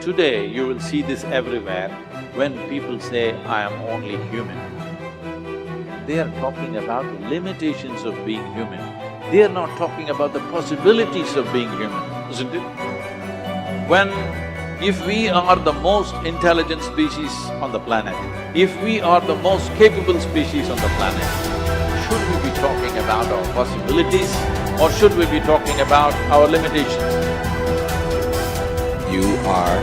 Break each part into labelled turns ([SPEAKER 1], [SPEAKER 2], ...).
[SPEAKER 1] Today, you will see this everywhere when people say, I am only human. They are talking about the limitations of being human. They are not talking about the possibilities of being human, isn't it? If we are the most intelligent species on the planet, if we are the most capable species on the planet, should we be talking about our possibilities or should we be talking about our limitations?
[SPEAKER 2] You are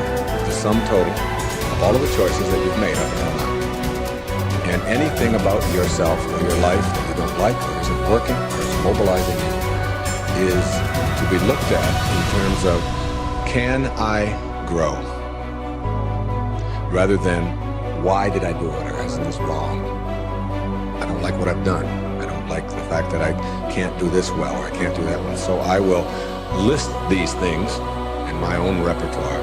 [SPEAKER 2] the sum total of all of the choices that you've made up until now. And anything about yourself or your life that you don't like or isn't working or is mobilizing you is to be looked at in terms of, can I grow? Rather than, why did I do it, or isn't this wrong? I don't like what I've done. I don't like the fact that I can't do this well or I can't do that well. So I will list these things in my own repertoire,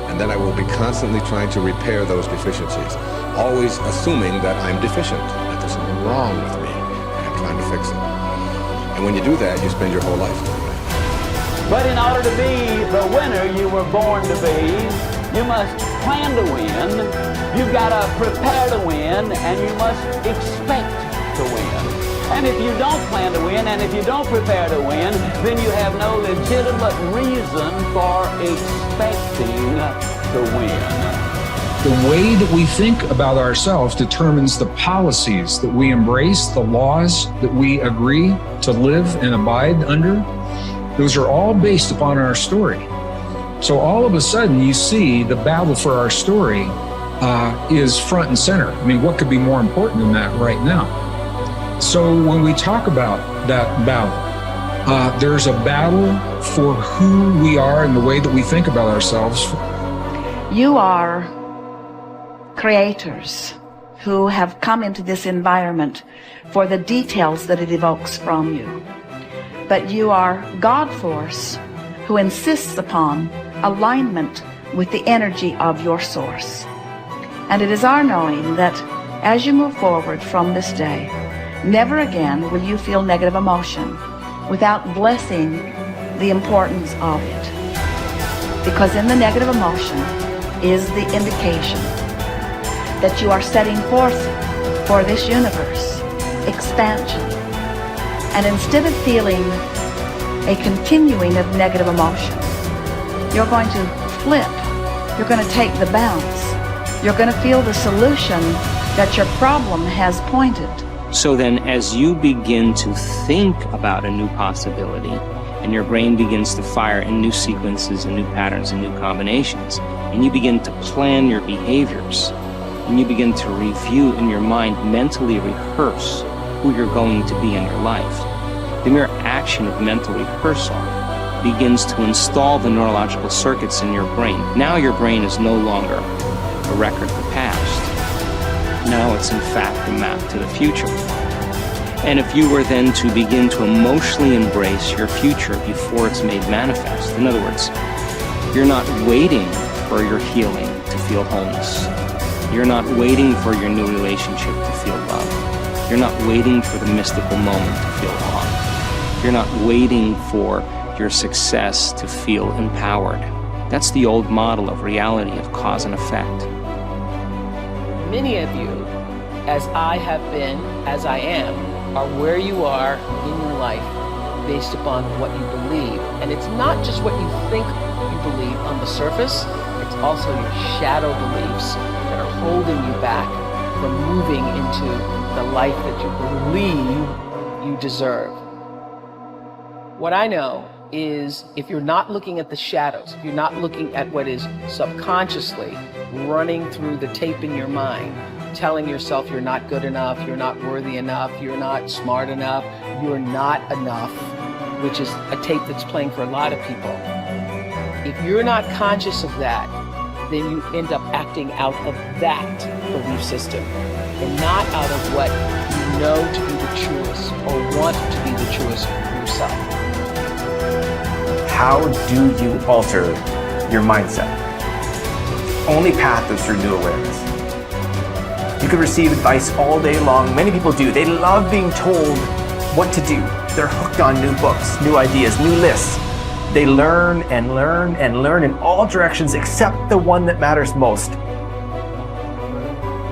[SPEAKER 2] and then I will be constantly trying to repair those deficiencies, always assuming that I'm deficient, that there's something wrong with me, and I'm trying to fix it. And when you do that, you spend your whole life doing that.
[SPEAKER 3] But in order to be the winner you were born to be, you must plan to win, you've got to prepare to win, and you must expect to win. And if you don't plan to win, and if you don't prepare to win, then you have no legitimate reason for expecting to win.
[SPEAKER 4] The way that we think about ourselves determines the policies that we embrace, the laws that we agree to live and abide under. Those are all based upon our story. So all of a sudden you see the battle for our story is front and center. I mean, what could be more important than that right now? So when we talk about that battle, there's a battle for who we are and the way that we think about ourselves.
[SPEAKER 5] You are creators who have come into this environment for the details that it evokes from you. But you are God force who insists upon alignment with the energy of your source. And it is our knowing that as you move forward from this day, never again will you feel negative emotion without blessing the importance of it. Because in the negative emotion is the indication that you are setting forth for this universe expansion. And instead of feeling a continuing of negative emotion, you're going to flip. You're going to take the bounce. You're going to feel the solution that your problem has pointed.
[SPEAKER 6] So then as you begin to think about a new possibility, and your brain begins to fire in new sequences and new patterns and new combinations, and you begin to plan your behaviors, and you begin to review in your mind, mentally rehearse who you're going to be in your life, the mere action of mental rehearsal begins to install the neurological circuits in your brain. Now your brain is no longer a record of the past. Now it's in fact a map to the future. And if you were then to begin to emotionally embrace your future before it's made manifest, in other words, you're not waiting for your healing to feel wholeness. You're not waiting for your new relationship to feel love. You're not waiting for the mystical moment to feel awe. You're not waiting for your success to feel empowered. That's the old model of reality, of cause and effect.
[SPEAKER 7] Many of you, as I have been, as I am, are where you are in your life based upon what you believe. And it's not just what you think you believe on the surface, it's also your shadow beliefs that are holding you back from moving into the life that you believe you deserve. What I know is if you're not looking at the shadows, if you're not looking at what is subconsciously running through the tape in your mind, telling yourself you're not good enough, you're not worthy enough, you're not smart enough, you're not enough, which is a tape that's playing for a lot of people. If you're not conscious of that, then you end up acting out of that belief system and not out of what you know to be the truest or want to be the truest for yourself.
[SPEAKER 8] How do you alter your mindset? Only path is through new awareness. You can receive advice all day long. Many people do. They love being told what to do. They're hooked on new books, new ideas, new lists. They learn and learn and learn in all directions except the one that matters most.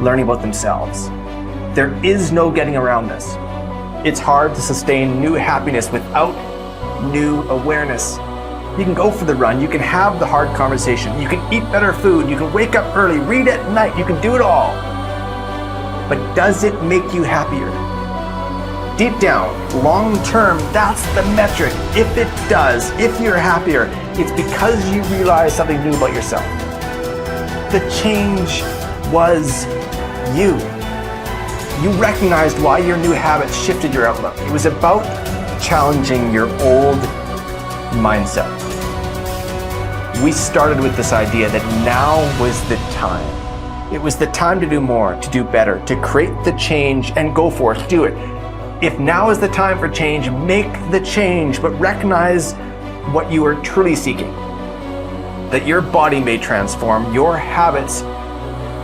[SPEAKER 8] Learning about themselves. There is no getting around this. It's hard to sustain new happiness without new awareness. You can go for the run, you can have the hard conversation, you can eat better food, you can wake up early, read at night, you can do it all. But does it make you happier? Deep down, long term, that's the metric. If it does, if you're happier, it's because you realize something new about yourself. The change was you. You recognized why your new habits shifted your outlook. It was about challenging your old mindset. We started with this idea that now was the time. It was the time to do more, to do better, to create the change and go for it, do it. If now is the time for change, make the change, but recognize what you are truly seeking. That your body may transform, your habits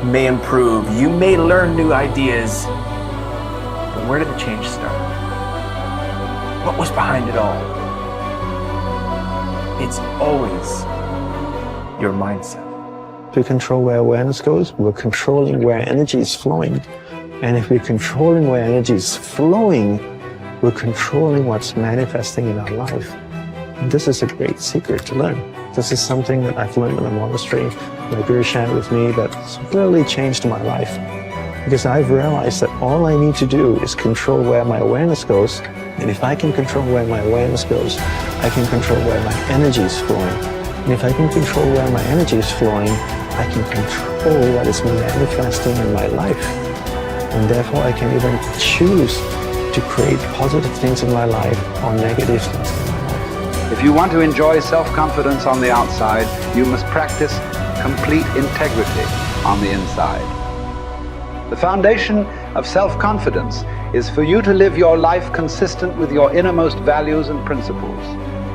[SPEAKER 8] may improve, you may learn new ideas, but where did the change start? What was behind it all? It's always your mindset.
[SPEAKER 9] To control where awareness goes, we're controlling where energy is flowing. And if we're controlling where energy is flowing, we're controlling what's manifesting in our life. And this is a great secret to learn. This is something that I've learned in the monastery. My guru shared with me that's really changed my life. Because I've realized that all I need to do is control where my awareness goes. And if I can control where my awareness goes, I can control where my energy is flowing. And if I can control where my energy is flowing, I can control what is manifesting in my life. And therefore I can even choose to create positive things in my life or negative things in my life.
[SPEAKER 10] If you want to enjoy self-confidence on the outside, you must practice complete integrity on the inside. The foundation of self-confidence is for you to live your life consistent with your innermost values and principles,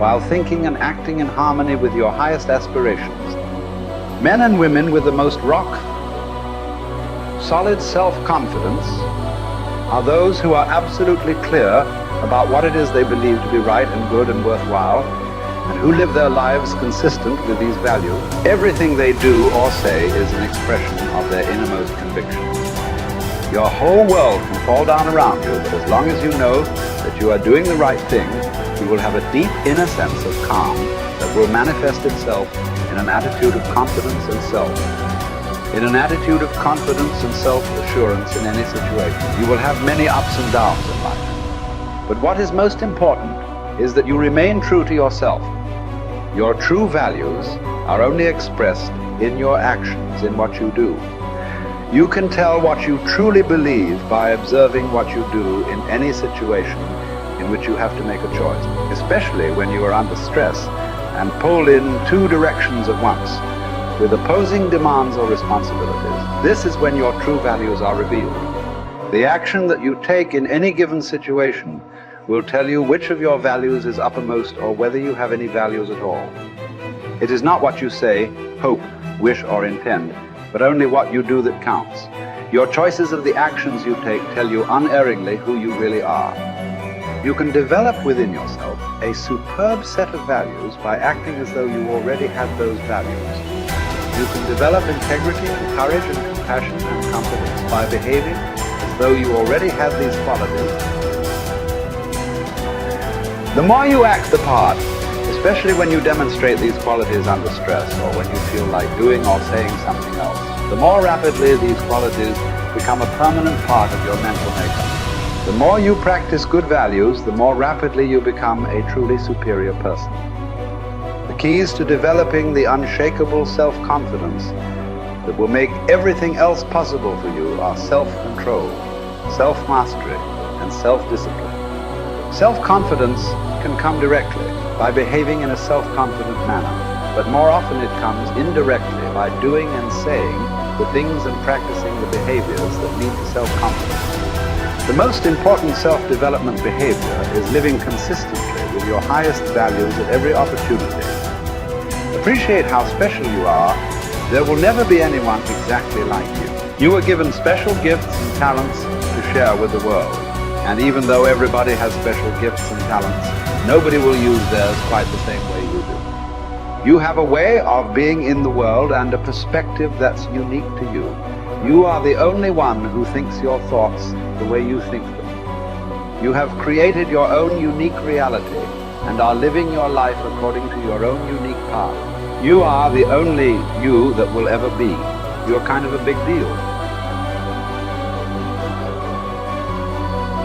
[SPEAKER 10] while thinking and acting in harmony with your highest aspirations. Men and women with the most solid self-confidence are those who are absolutely clear about what it is they believe to be right and good and worthwhile, and who live their lives consistent with these values. Everything they do or say is an expression of their innermost convictions. Your whole world can fall down around you, but as long as you know that you are doing the right thing, you will have a deep inner sense of calm that will manifest itself in an attitude of confidence and self. In an attitude of confidence and self-assurance in any situation. You will have many ups and downs in life. But what is most important is that you remain true to yourself. Your true values are only expressed in your actions, in what you do. You can tell what you truly believe by observing what you do in any situation in which you have to make a choice, especially when you are under stress and pulled in two directions at once, with opposing demands or responsibilities. This is when your true values are revealed. The action that you take in any given situation will tell you which of your values is uppermost or whether you have any values at all. It is not what you say, hope, wish, or intend, but only what you do that counts. Your choices of the actions you take tell you unerringly who you really are. You can develop within yourself a superb set of values by acting as though you already had those values. You can develop integrity and courage and compassion and confidence by behaving as though you already had these qualities. The more you act the part, especially when you demonstrate these qualities under stress or when you feel like doing or saying something else, the more rapidly these qualities become a permanent part of your mental makeup. The more you practice good values, the more rapidly you become a truly superior person. The keys to developing the unshakable self-confidence that will make everything else possible for you are self-control, self-mastery, and self-discipline. Self-confidence can come directly by behaving in a self-confident manner, but more often it comes indirectly by doing and saying the things and practicing the behaviors that lead to self-confidence. The most important self-development behavior is living consistently with your highest values at every opportunity. Appreciate how special you are. There will never be anyone exactly like you. You were given special gifts and talents to share with the world. And even though everybody has special gifts and talents, nobody will use theirs quite the same way you do. You have a way of being in the world and a perspective that's unique to you. You are the only one who thinks your thoughts the way you think them. You have created your own unique reality and are living your life according to your own unique path. You are the only you that will ever be. You're kind of a big deal.